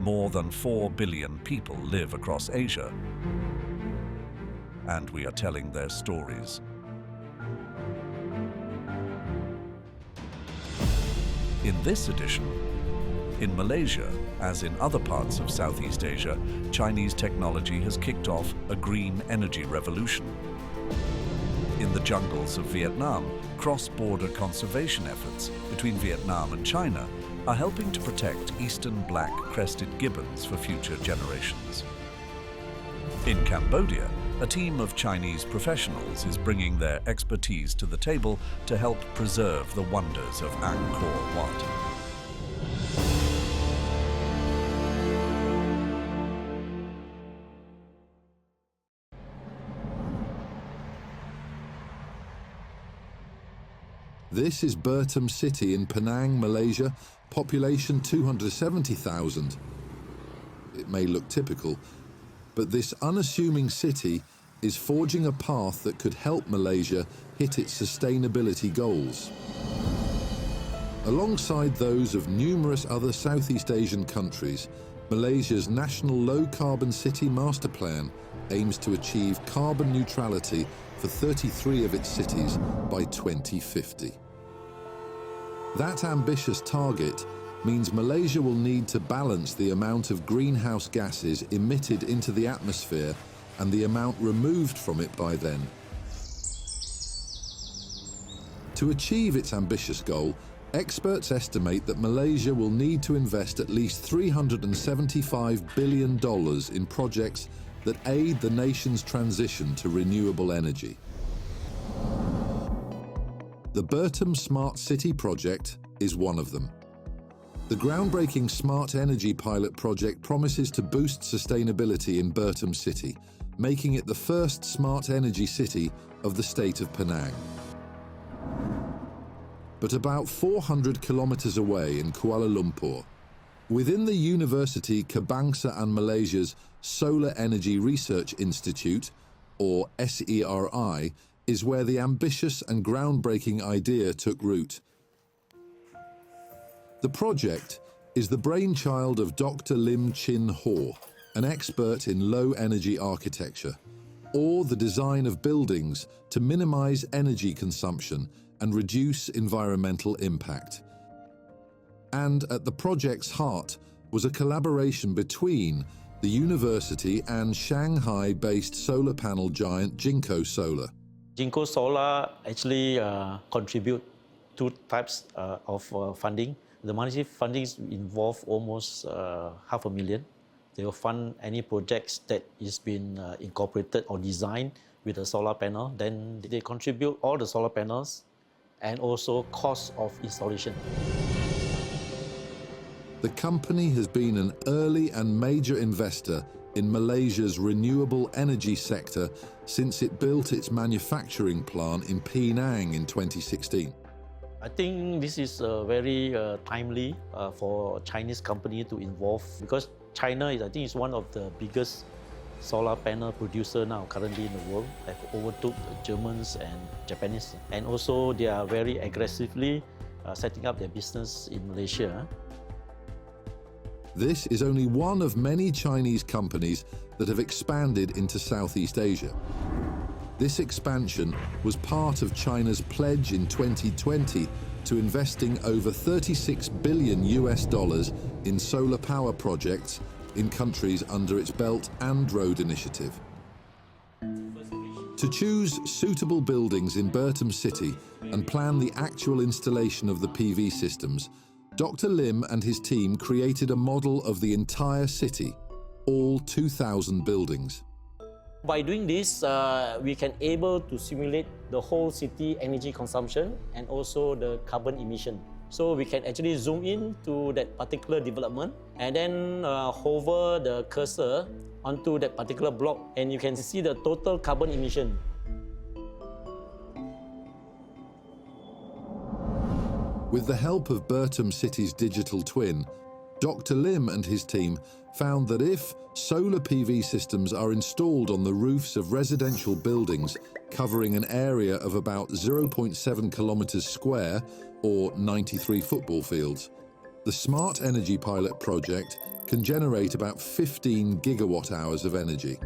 More than 4 billion people live across Asia, and we are telling their stories. In this edition, in Malaysia, as in other parts of Southeast Asia, Chinese technology has kicked off a green energy revolution. In the jungles of Vietnam, cross-border conservation efforts between Vietnam and China are helping to protect Eastern Black Crested Gibbons for future generations. In Cambodia, a team of Chinese professionals is bringing their expertise to the table to help preserve the wonders of Angkor Wat. This is Bertam City in Penang, Malaysia, population 270,000. It may look typical, but this unassuming city is forging a path that could help Malaysia hit its sustainability goals. Alongside those of numerous other Southeast Asian countries, Malaysia's National Low Carbon City Master Plan aims to achieve carbon neutrality for 33 of its cities by 2050. That ambitious target means Malaysia will need to balance the amount of greenhouse gases emitted into the atmosphere and the amount removed from it by then. To achieve its ambitious goal, experts estimate that Malaysia will need to invest at least $375 billion in projects that aid the nation's transition to renewable energy. The Bertam Smart City project is one of them. The groundbreaking Smart Energy pilot project promises to boost sustainability in Bertam City, making it the first smart energy city of the state of Penang. But about 400 kilometers away in Kuala Lumpur, within the University Kebangsaan Malaysia's Solar Energy Research Institute, or SERI, is where the ambitious and groundbreaking idea took root. The project is the brainchild of Dr. Lim Chin Haw, an expert in low-energy architecture, or the design of buildings to minimize energy consumption and reduce environmental impact. And at the project's heart was a collaboration between the university and Shanghai-based solar panel giant Jinko Solar. Jinko Solar actually contribute two types of funding. The monetary funding involve almost $500,000. They will fund any projects that is been incorporated or designed with a solar panel. Then they contribute all the solar panels and also cost of installation. The company has been an early and major investor in Malaysia's renewable energy sector since it built its manufacturing plant in Penang in 2016. I think this is very timely for Chinese company to involve, because China is, I think, is one of the biggest solar panel producer now currently in the world. They've overtook the Germans and Japanese, and also they are very aggressively setting up their business in Malaysia. This is only one of many Chinese companies that have expanded into Southeast Asia. This expansion was part of China's pledge in 2020 to investing over $36 billion in solar power projects in countries under its Belt and Road Initiative. To choose suitable buildings in Bertam City and plan the actual installation of the PV systems, Dr. Lim and his team created a model of the entire city, all 2,000 buildings. By doing this, we can able to simulate the whole city energy consumption and also the carbon emission. So we can actually zoom in to that particular development and then hover the cursor onto that particular block, and you can see the total carbon emission. With the help of Bertam City's digital twin, Dr. Lim and his team found that if solar PV systems are installed on the roofs of residential buildings covering an area of about 0.7 kilometers square, or 93 football fields, The Smart Energy Pilot project can generate about 15 gigawatt hours of energy.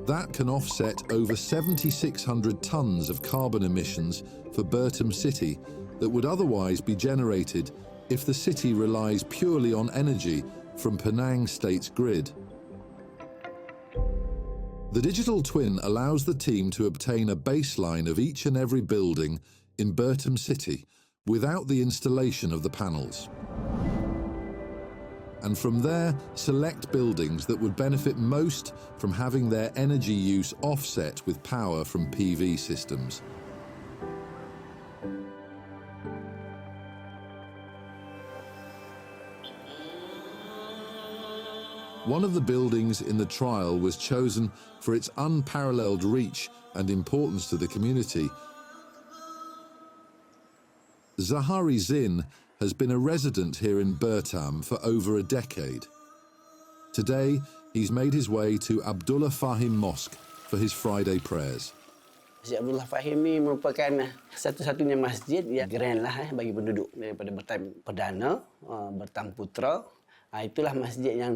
That can offset over 7,600 tons of carbon emissions for Bertam City that would otherwise be generated if the city relies purely on energy from Penang State's grid. The digital twin allows the team to obtain a baseline of each and every building in Bertam City without the installation of the panels. And from there, select buildings that would benefit most from having their energy use offset with power from PV systems. One of the buildings in the trial was chosen for its unparalleled reach and importance to the community. Zahari Zin has been a resident here in Bertam for over a decade. Today, he's made his way to Abdullah Fahim Mosque for his Friday prayers. Masjid Abdullah Fahim ini merupakan satu-satunya masjid yang grand lah bagi penduduk daripada Bertam Perdana, Bertam Putra. Itulah masjid yang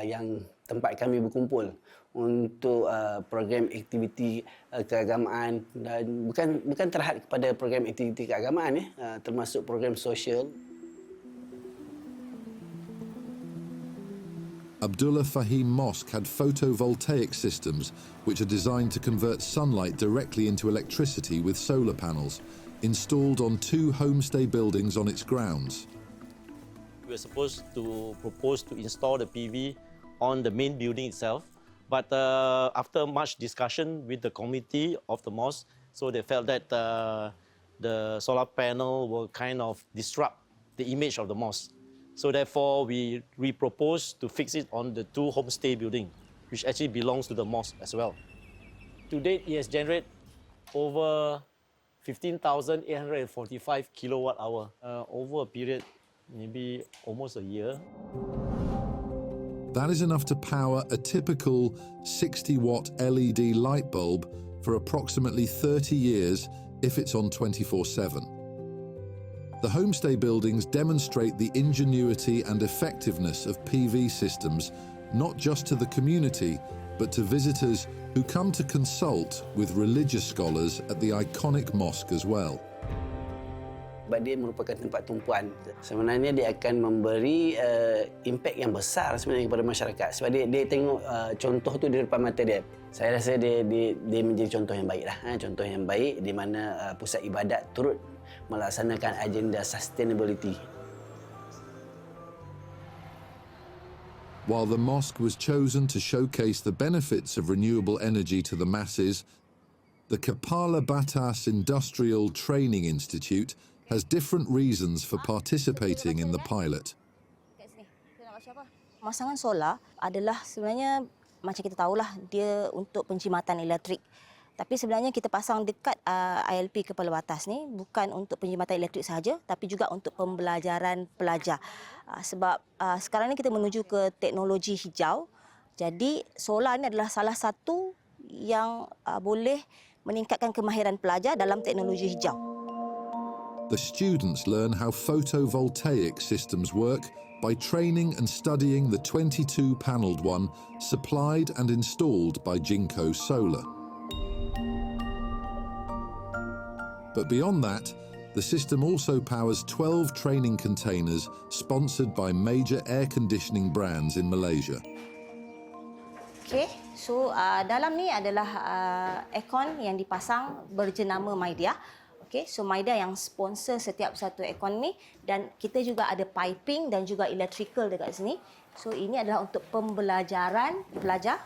yang tempat kami berkumpul untuk program aktiviti keagamaan dan bukan terhad kepada program aktiviti keagamaan termasuk program sosial. Abdullah Fahim Mosque had photovoltaic systems which are designed to convert sunlight directly into electricity with solar panels installed on 2 homestay buildings on its grounds. We were supposed to propose to install the PV on the main building itself, but after much discussion with the committee of the mosque, so they felt that the solar panel will kind of disrupt the image of the mosque. So therefore, we proposed to fix it on the 2 homestay buildings, which actually belongs to the mosque as well. To date, it has generated over 15,845 kilowatt hour over a period maybe almost a year. That is enough to power a typical 60-watt LED light bulb for approximately 30 years if it's on 24/7. The homestay buildings demonstrate the ingenuity and effectiveness of PV systems, not just to the community, but to visitors who come to consult with religious scholars at the iconic mosque as well. Sebab dia merupakan tempat tumpuan. Sebenarnya dia akan memberi impak yang besar sebenarnya kepada masyarakat. Sebab dia tengok contoh tu di depan mata dia. Saya rasa dia menjadi contoh yang baik lah. Contoh yang baik di mana pusat ibadat turut melaksanakan agenda sustainability. While the mosque was chosen to showcase the benefits of renewable energy to the masses, the Kepala Batas Industrial Training Institute has different reasons for participating in the pilot. Pemasangan solar adalah sebenarnya macam kita tahulah dia untuk penjimatan elektrik. Tapi sebenarnya kita pasang dekat ILP Kepala Batas ni bukan untuk penjimatan elektrik sahaja tapi juga untuk pembelajaran pelajar. Sebab sekarang ni kita menuju ke teknologi hijau. Jadi solar ni adalah salah satu yang boleh meningkatkan kemahiran pelajar dalam teknologi hijau. The students learn how photovoltaic systems work by training and studying the 22-panelled one supplied and installed by Jinko Solar. But beyond that, the system also powers 12 training containers sponsored by major air conditioning brands in Malaysia. Okay, so dalam ni adalah aircon yang dipasang berjenama Maida. Okay, so Maida yang sponsor setiap satu aircon ni dan kita juga ada piping dan juga electrical dekat sini. So ini adalah untuk pembelajaran pelajar.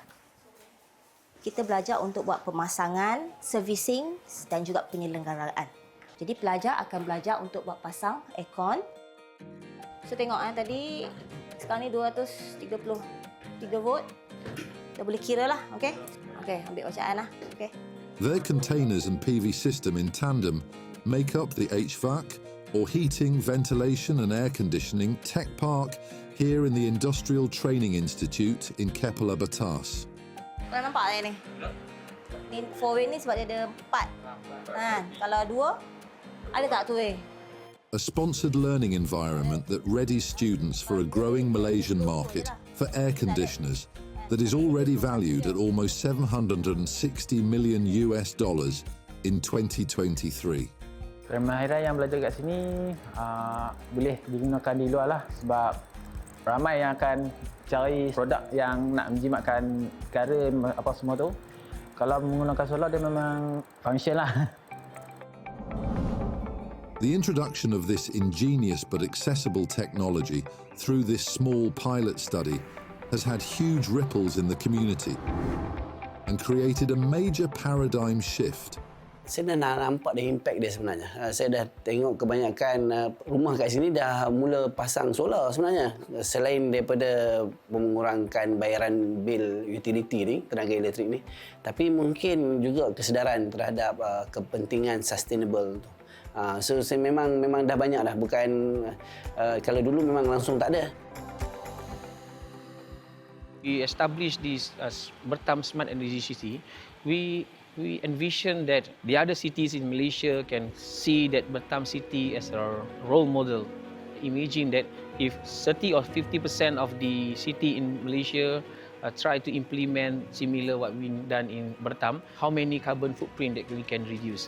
Kita belajar untuk buat pemasangan, servicing dan juga penyelenggaraan. Jadi pelajar akan belajar untuk buat pasang aircon. So tengok tadi sekarang ni 233 volt. Dah boleh kira lah, okey? Okey, ambil bacaan lah, okey. Their containers and PV system in tandem make up the HVAC, or Heating, Ventilation and Air Conditioning Tech Park here in the Industrial Training Institute in Kepala Batas. Kau nampak tak ni? Ni 4-way ni sebab dia ada 4. Kalau 2, ada tak tu a sponsored learning environment that readies students for a growing Malaysian market for air conditioners that is already valued at almost $760 million in 2023. Remahiran yang belajar kat sini boleh digunakan di luar lah sebab ramai yang akan cari produk yang nak menjimatkan negara apa semua tu. Kalau menggunakan solar dia memang function lah. The introduction of this ingenious but accessible technology through this small pilot study has had huge ripples in the community and created a major paradigm shift. Saya dah nampak dah impact dia sebenarnya. Saya dah tengok kebanyakan rumah kat sini dah mula pasang solar sebenarnya. Selain daripada mengurangkan bayaran bil utility ni, tenaga elektrik ni, tapi mungkin juga kesedaran terhadap kepentingan sustainable tu. So saya memang dah banyak dah, bukan kalau dulu memang langsung tak ada. We established this as Bertam Smart Energy City. We envision that the other cities in Malaysia can see that Bertam City as a role model. Imagine that if 30 or 50% of the city in Malaysia try to implement similar what we done in Bertam, how many carbon footprint that we can reduce?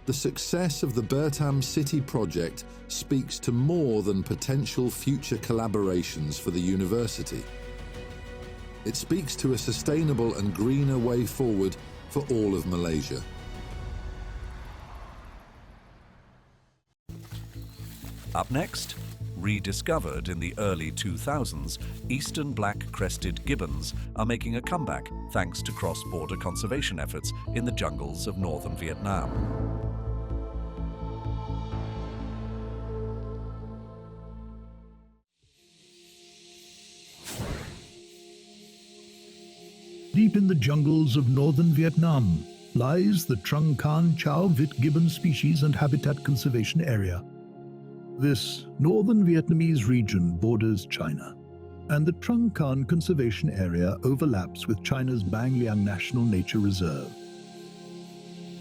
The success of the Bertam City project speaks to more than potential future collaborations for the university. It speaks to a sustainable and greener way forward for all of Malaysia. Up next, rediscovered in the early 2000s, Eastern Black Crested Gibbons are making a comeback thanks to cross-border conservation efforts in the jungles of northern Vietnam. Deep in the jungles of northern Vietnam lies the Trung Can Chao Vit Gibbon Species and Habitat Conservation Area. This northern Vietnamese region borders China, and the Trung Can Conservation Area overlaps with China's Bang Liang National Nature Reserve.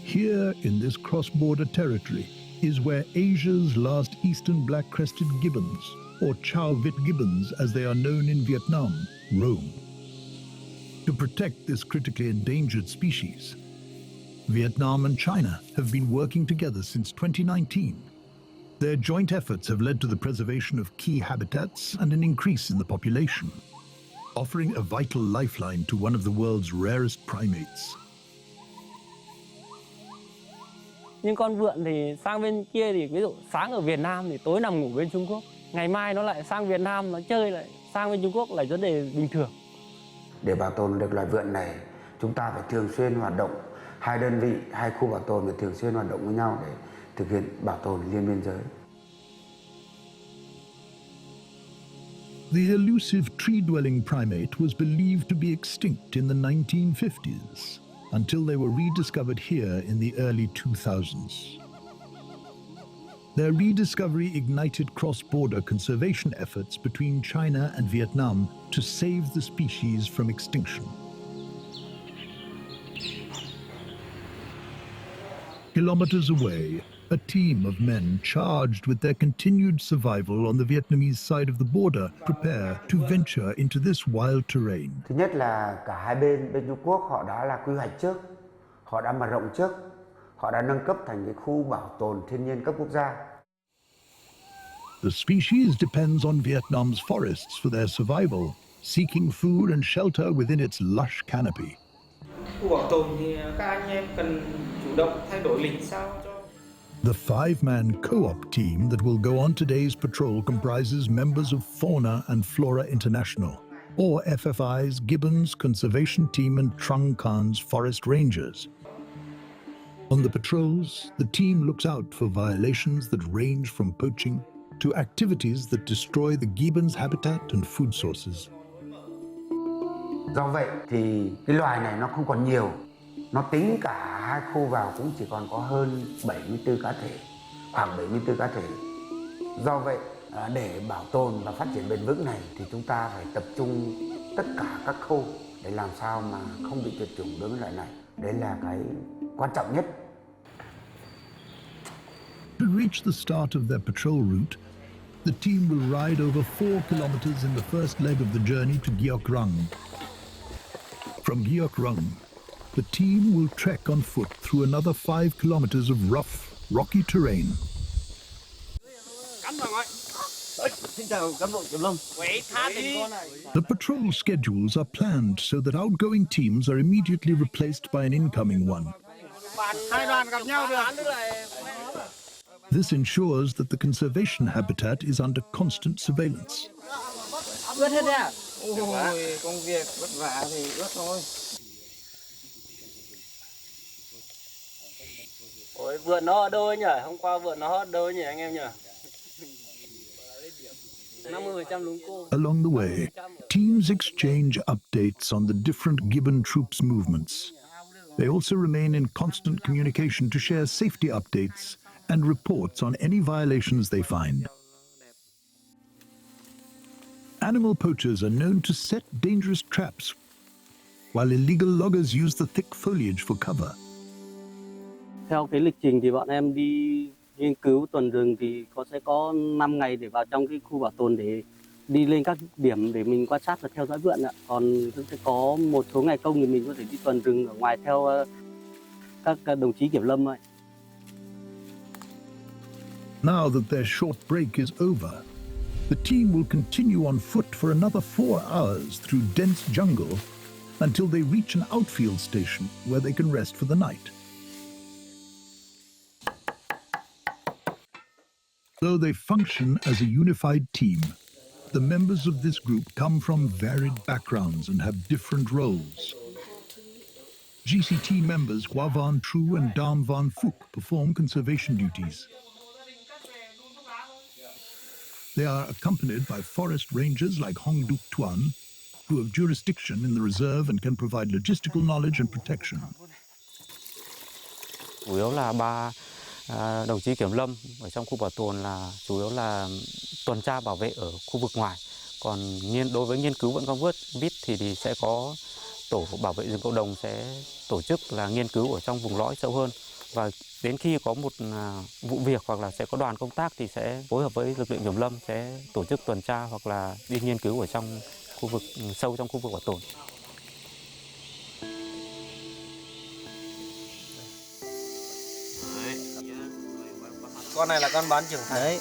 Here in this cross-border territory is where Asia's last Eastern Black Crested Gibbons, or Chao Vit Gibbons as they are known in Vietnam, roam. To protect this critically endangered species, Vietnam and China have been working together since 2019. Their joint efforts have led to the preservation of key habitats and an increase in the population, offering a vital lifeline to one of the world's rarest primates. Nhưng con vượn thì sang bên kia thì ví dụ sáng ở Việt Nam thì tối nằm ngủ bên Trung Quốc. Ngày mai nó lại sang Việt Nam nó chơi lại sang bên Trung Quốc là vấn đề bình thường. Để bảo tồn được loài vượn này, chúng ta phải thường xuyên hoạt động, hai đơn vị, hai khu bảo tồn phải thường xuyên hoạt động với nhau để thực hiện bảo tồn liên biên giới. The elusive tree-dwelling primate was believed to be extinct in the 1950s, until they were rediscovered here in the early 2000s. Their rediscovery ignited cross-border conservation efforts between China and Vietnam to save the species from extinction. Kilometers away, a team of men charged with their continued survival on the Vietnamese side of the border prepare to venture into this wild terrain. Thứ nhất là cả hai bên Trung Quốc họ đã là quy hoạch trước, họ đã mở rộng trước, họ đã nâng cấp thành cái khu bảo tồn thiên nhiên cấp quốc gia. The species depends on Vietnam's forests for their survival, seeking food and shelter within its lush canopy. Khu bảo tồn thì các anh em cần chủ động thay đổi lịch sao cho. The five-man co-op team that will go on today's patrol comprises members of Fauna and Flora International, or FFI's Gibbons Conservation Team and Trung Can's Forest Rangers. On the patrols, the team looks out for violations that range from poaching to activities that destroy the gibbon's habitat and food sources. Do vậy thì cái loài này nó không còn nhiều. Nó tính cả hai khu vào cũng chỉ còn có hơn 74 cá thể, khoảng 74 cá thể. Do vậy, để bảo tồn và phát triển bền vững này thì chúng ta phải tập trung tất cả các khâu để làm sao mà không bị tuyệt chủng đối với loài này. Đấy là cái quan trọng nhất. To reach the start of their patrol route, the team will ride over 4 kilometers in the first leg of the journey to Giok Rang. From Giok Rang, the team will trek on foot through another 5 kilometers of rough, rocky terrain. The patrol schedules are planned so that outgoing teams are immediately replaced by an incoming one. This ensures that the conservation habitat is under constant surveillance. Ôi, vượn nó ở đâu ấy nhỉ? Hôm qua vượn nó ở đâu ấy nhỉ anh em nhỉ? 50% lúng cô. Along the way, teams exchange updates on the different gibbon troops' movements. They also remain in constant communication to share safety updates and reports on any violations they find. Animal poachers are known to set dangerous traps, while illegal loggers use the thick foliage for cover. Theo cái lịch trình thì bọn em đi nghiên cứu tuần rừng thì sẽ có 5 ngày để vào trong cái khu bảo tồn để đi lên các điểm để mình quan sát và theo dõi vượn ạ. Còn sẽ có một số ngày công thì mình có thể đi tuần rừng ở ngoài theo các đồng chí kiểm lâm ấy. Now that their short break is over, the team will continue on foot for another 4 hours through dense jungle until they reach an outfield station where they can rest for the night. Though they function as a unified team, the members of this group come from varied backgrounds and have different roles. GCT members Kwa Van Tru and Dam Van Phuc perform conservation duties. They are accompanied by forest rangers like Hong Duk Tuan, who have jurisdiction in the reserve and can provide logistical knowledge and protection. Chủ yếu là 3 đồng chí kiểm lâm ở trong khu bảo tồn là chủ yếu là tuần tra bảo vệ ở khu vực ngoài. Còn đối với nghiên cứu vẫn con vít thì sẽ có tổ bảo vệ rừng cộng đồng sẽ tổ chức là nghiên cứu ở trong vùng lõi sâu hơn. Và đến khi có một vụ việc hoặc là sẽ có đoàn công tác thì sẽ phối hợp với lực lượng kiểm lâm sẽ tổ chức tuần tra hoặc là đi nghiên cứu ở trong khu vực sâu trong khu vực bảo tồn. Con này là con bán trưởng thành. Đấy,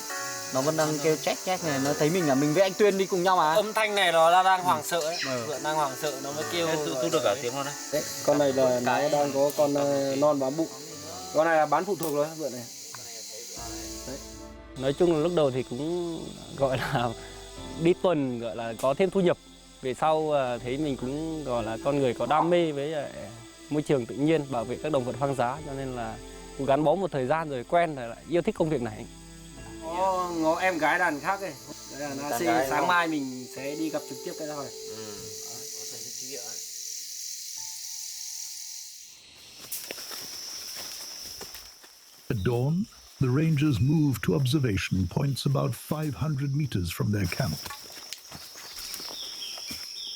nó vẫn đang kêu chét này, nó thấy mình là mình với anh Tuyên đi cùng nhau mà. Âm thanh này nó đang hoảng sợ ấy, vượn đang hoảng sợ nó mới kêu. Tôi được cả tiếng luôn đấy. Đấy, con này là nó đang có con non bám bụng. Con này là bán phụ thuộc rồi vượn này. Đấy. Nói chung là lúc đầu thì cũng gọi là đi tuần gọi là có thêm thu nhập. Về sau thấy mình cũng gọi là con người có đam mê với môi trường tự nhiên, bảo vệ các động vật hoang dã cho nên là cũng gắn bó một thời gian rồi quen rồi lại yêu thích công việc này. Ngó em gái đàn khác ấy. Sáng mai mình sẽ đi gặp trực tiếp cái đó thôi. At dawn, the rangers move to observation points about 500 meters from their camp.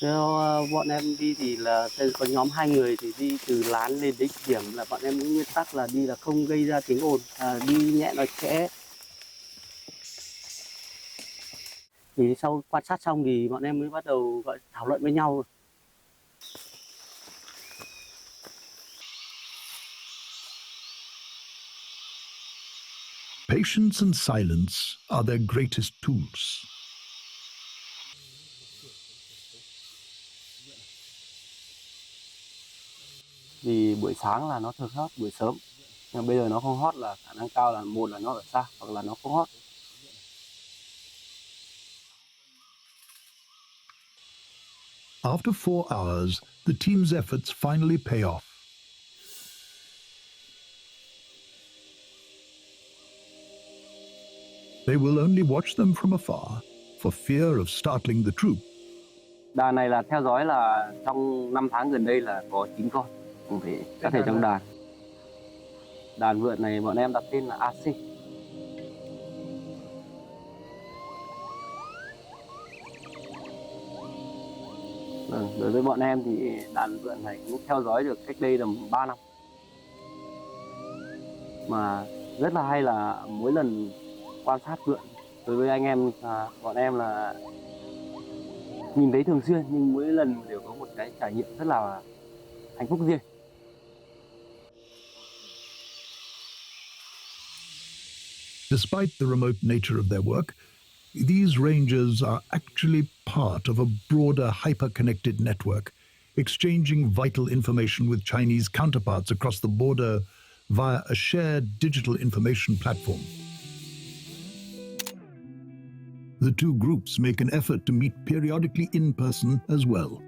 Theo bọn em đi thì là có nhóm 2 người thì đi từ lán lên đến điểm là bọn em cũng nguyên tắc là đi là không gây ra tiếng ồn, đi nhẹ nói khẽ. Thì sau quan sát xong thì bọn em mới bắt đầu gọi thảo luận với nhau. Patience and silence are their greatest tools. Vì buổi sáng là nó thường hót buổi sớm, nhưng bây giờ nó không hót là khả năng cao là một là nó ở xa hoặc là nó không hót. After 4 hours, the team's efforts finally pay off. They will only watch them from afar for fear of startling the troop. Đàn này là theo dõi là trong 5 tháng gần đây là có 9 con. Có thể trong đàn. Đàn vượn này bọn em đặt tên là AC. Đối với bọn em thì đàn vượn này cũng theo dõi được cách đây là 3 năm. Mà Rất là hay là mỗi lần quan sát vượn đối với anh em bọn em là nhìn thấy thường xuyên nhưng mỗi lần đều có một cái trải nghiệm rất là hạnh phúc riêng. Despite the remote nature of their work, these rangers are actually part of a broader hyper-connected network, exchanging vital information with Chinese counterparts across the border via a shared digital information platform. The two groups make an effort to meet periodically in person as well.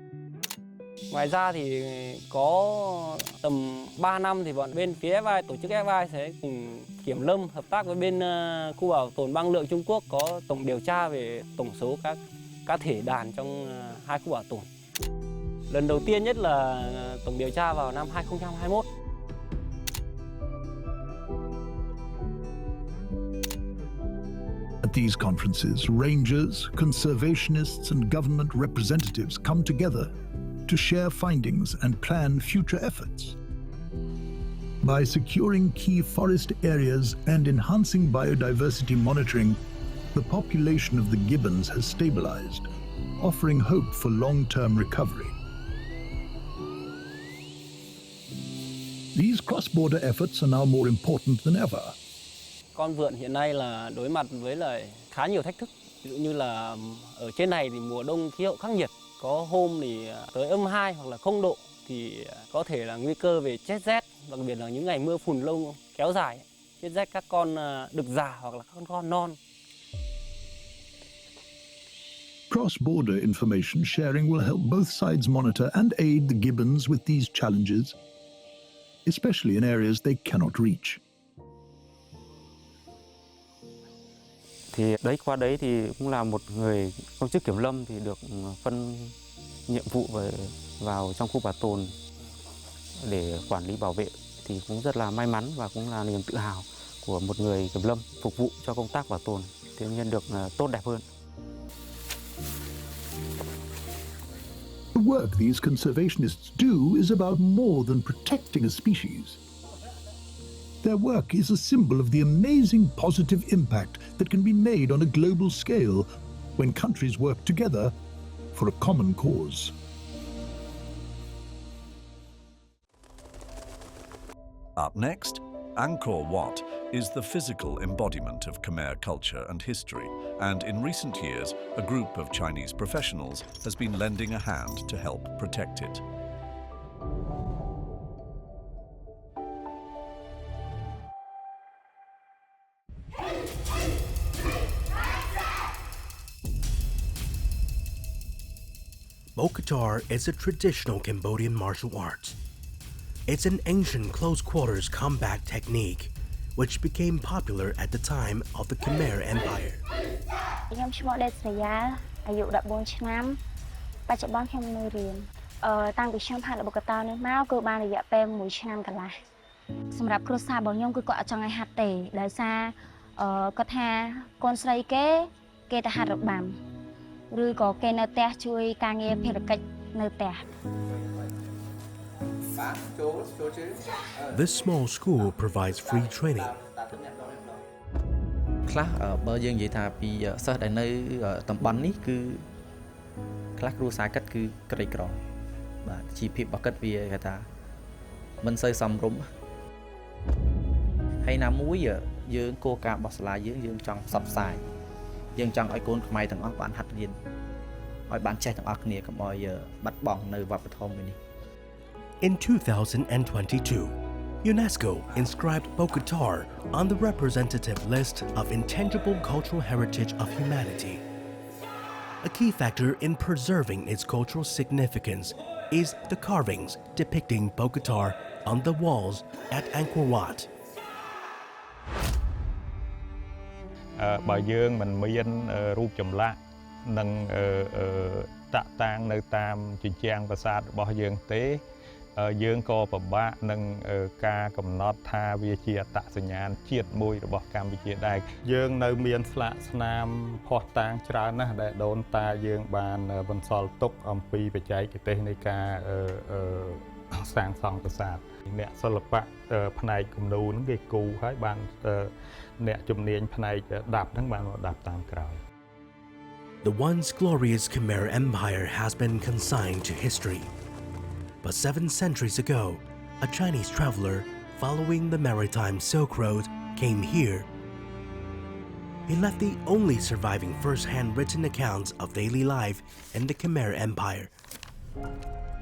Ngoài ra thì có tầm 3 năm thì bọn bên phía FI, tổ chức FI sẽ cùng kiểm lâm hợp tác với bên khu bảo tồn băng lượng Trung Quốc có tổng điều tra về tổng số các cá thể đàn trong hai khu bảo tồn. Lần đầu tiên nhất là tổng điều tra vào năm 2021. At these conferences, rangers, conservationists and government representatives come together to share findings and plan future efforts. By securing key forest areas and enhancing biodiversity monitoring, the population of the gibbons has stabilized, offering hope for long-term recovery. These cross-border efforts are now more important than ever. Con vượn hiện nay là đối mặt với lại khá nhiều thách thức. Ví dụ như là ở trên này thì mùa đông khí hậu khắc nghiệt, có hôm thì tới -2 hoặc là 0 độ thì có thể là nguy cơ về chết rét, đặc biệt là những ngày mưa phùn lâu kéo dài, chết rét các con đực già hoặc là các con non. Cross-border information sharing will help both sides monitor and aid the gibbons with these challenges, especially in areas they cannot reach. Thì qua đấy thì cũng là một người công chức kiểm lâm thì được phân nhiệm vụ vào trong khu bảo tồn để quản lý bảo vệ thì cũng rất là may mắn và cũng là niềm tự hào của một người kiểm lâm phục vụ cho công tác bảo tồn thiên nhiên được tốt đẹp hơn. The work these conservationists do is about more than protecting a species. Their work is a symbol of the amazing positive impact that can be made on a global scale when countries work together for a common cause. Up next, Angkor Wat is the physical embodiment of Khmer culture and history, and in recent years, a group of Chinese professionals has been lending a hand to help protect it. Bokatar is a traditional Cambodian martial art. It's an ancient close-quarters combat technique, which became popular at the time of the Khmer Empire. ខ្ញុំឈ្មោះ Desraya អាយុ 14 ឆ្នាំ បច្ចុប្បន្នខ្ញុំនៅរៀន តាំងពីខ្ញុំហាត់បកតោនេះមកគឺបានរយៈពេល 1 ឆ្នាំកន្លះ សម្រាប់គ្រួសាររបស់ខ្ញុំគឺគាត់អត់ចង់ឲ្យហាត់ទេ ដោយសារគាត់ថាកូនស្រីគេទៅហាត់របាំ ឬក៏គេនៅផ្ទះជួយការងារភារកិច្ចនៅផ្ទះ This small school provides free training. ខ្លះបើយើងនិយាយថាពីសិស្សដែលនៅតំបន់នេះគឺខ្លះគ្រួសារគាត់គឺក្រីក្របាទជីវភាពរបស់គាត់វាគេថាមិនសូវសមរម្យហើយណាមួយយើងគោលការណ៍របស់សាលាយើងចង់ផ្សព្វផ្សាយយើងចង់ឲ្យកូនខ្មែរទាំងអស់បានហាត់រៀនឲ្យបានចេះទាំងអស់គ្នាកុំឲ្យបាត់បង់នៅវប្បធម៌មួយនេះ In 2022, UNESCO inscribed Bokatar on the representative list of intangible cultural heritage of humanity. A key factor in preserving its cultural significance is the carvings depicting Bokatar on the walls at Angkor Wat. បើយើងមិនមានរូបចម្លាក់និងតាក់តាំងនៅតាមជញ្ជាំងប្រាសាទរបស់យើងទេយើងក៏ពិបាកនឹងការកំណត់ថាវាជាអត្តសញ្ញាណជាតិមួយរបស់កម្ពុជាដែរយើងនៅមានស្លាកស្នាមភ័ស្តុតាងច្រើនណាស់ដែលដូនតាយើងបានបន្សល់ទុកអំពីបច្ចេកទេសនៃការសាងសង់ប្រាសាទ អ្នកសិល្បៈផ្នែកគំនូរហ្នឹងគេគូហើយបានអ្នកជំនាញផ្នែកដាប់ហ្នឹងបានមកដាប់តាមក្រោយ The once glorious Khmer Empire has been consigned to history. But 7 centuries ago, a Chinese traveler following the maritime Silk Road came here. He left the only surviving first-hand written accounts of daily life in the Khmer Empire.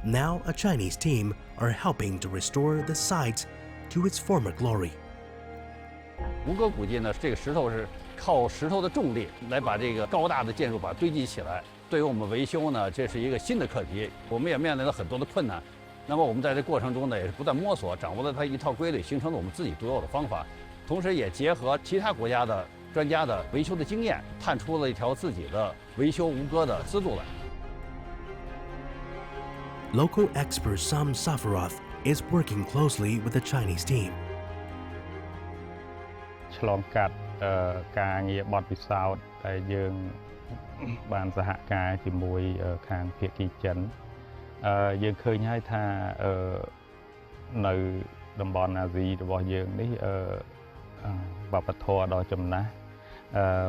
Now a Chinese team are helping to restore the site to its former glory. 吴哥古迹呢，这个石头是靠石头的重力来把这个高大的建筑把堆积起来。对于我们维修呢，这是一个新的课题，我们也面临了很多的困难。那么我们在这过程中呢，也是不断摸索，掌握了它一套规律，形成了我们自己独有的方法。同时也结合其他国家的专家的维修的经验，探出了一条自己的维修吴哥的思路来。 Local expert Sam Safaroth is working closely with the Chinese team. ឆ្លងកាត់ការងារបទពិសោធន៍ដែលយើងបានសហការជាមួយខាងភាគីចិនយើងឃើញហើយថានៅតំបន់អាស៊ីរបស់យើងនេះវប្បធម៌ដ៏ចំណាស់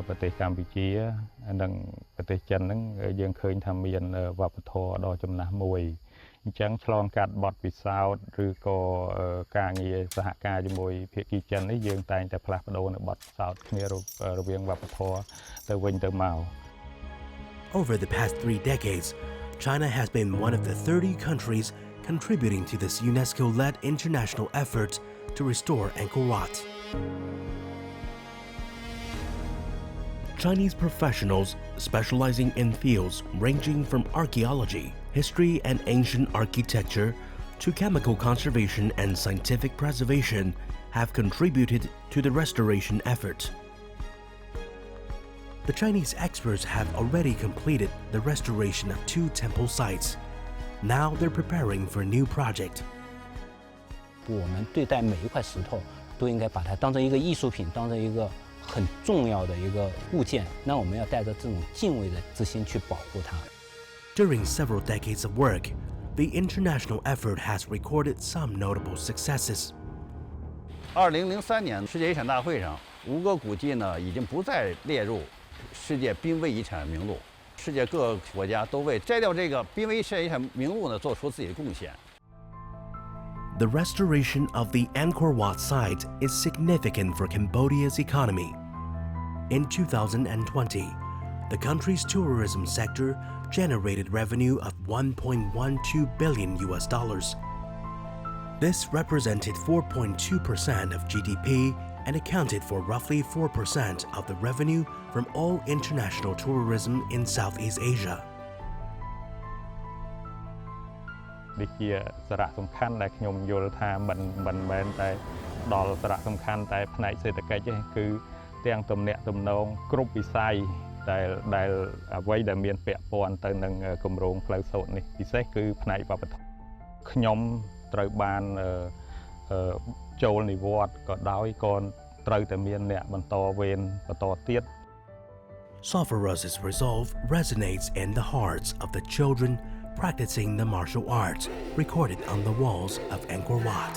ប្រទេសកម្ពុជានិងប្រទេសចិនហ្នឹងយើងឃើញថាមានវប្បធម៌ដ៏ចំណាស់មួយអញ្ចឹងឆ្លងកាត់បទពិសោធន៍ឬក៏ការងារសហការជាមួយភាគីចិននេះយើងតែងតែផ្លាស់ប្ដូរនៅបទពិសោធន៍គ្នារវាងវប្បធម៌ទៅវិញទៅមក Over the past 3 decades, China has been one of the 30 countries contributing to this UNESCO-led international effort to restore Angkor Wat. Chinese professionals specializing in fields ranging from archaeology, history and ancient architecture to chemical conservation and scientific preservation have contributed to the restoration effort. The Chinese experts have already completed the restoration of 2 temple sites. Now they're preparing for a new project. 我们对待每一块石头都应该把它当成一个艺术品，当成一个很重要的一个物件。那我们要带着这种敬畏的之心去保护它。 During several decades of work, the international effort has recorded some notable successes. 2003年世界遗产大会上，吴哥古迹呢已经不再列入世界濒危遗产名录，世界各个国家都为摘掉这个濒危世界遗产名录呢做出自己的贡献。 The restoration of the Angkor Wat site is significant for Cambodia's economy. In 2020, the country's tourism sector generated revenue of $1.12 billion. This represented 4.2% of GDP and accounted for roughly 4% of the revenue from all international tourism in Southeast Asia. នេះជាសារៈសំខាន់ដែលខ្ញុំយល់ថាមិនមែនតែដល់សារៈសំខាន់តែផ្នែកសេដ្ឋកិច្ចទេគឺទាំងទំនាក់ទំនងគ្រប់វិស័យដែលអ្វីដែលមានពាក់ព័ន្ធទៅនឹងគម្រោងផ្លូវសូត្រនេះពិសេសគឺផ្នែកវប្បធម៌ខ្ញុំត្រូវបានចូលនិវត្តន៍ក៏ដោយក៏ត្រូវតែមានអ្នកបន្តវេនបន្តទៀត Safaroz's resolve resonates in the hearts of the children practicing the martial arts recorded on the walls of Angkor Wat.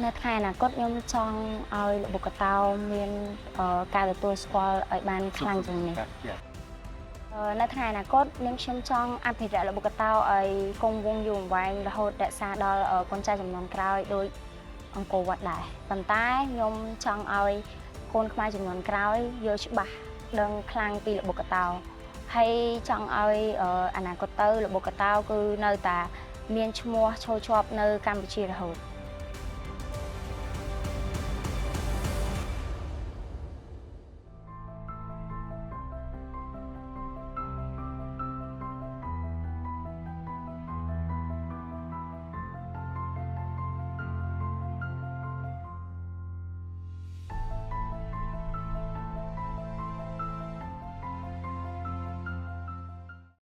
នៅថ្ងៃអនាគតខ្ញុំចង់ឲ្យបុគ្គតោមានការទទួលស្គាល់ឲ្យបានខ្លាំងជាងនេះនៅថ្ងៃអនាគតខ្ញុំចង់អភិរក្សបុគ្គតោឲ្យគង់វង្សយូរអង្វែងរហូតរក្សាដល់កូនចៅចំនួនក្រោយដោយអង្គរវត្តដែរប៉ុន្តែខ្ញុំចង់ឲ្យកូនខ្មែរចំនួនក្រោយយល់ច្បាស់ដឹងខ្លាំងពីបុគ្គតោហើយចង់ឲ្យអនាគតទៅបុគ្គតោគឺនៅតែមានឈ្មោះឈរជាប់នៅកម្ពុជារហូត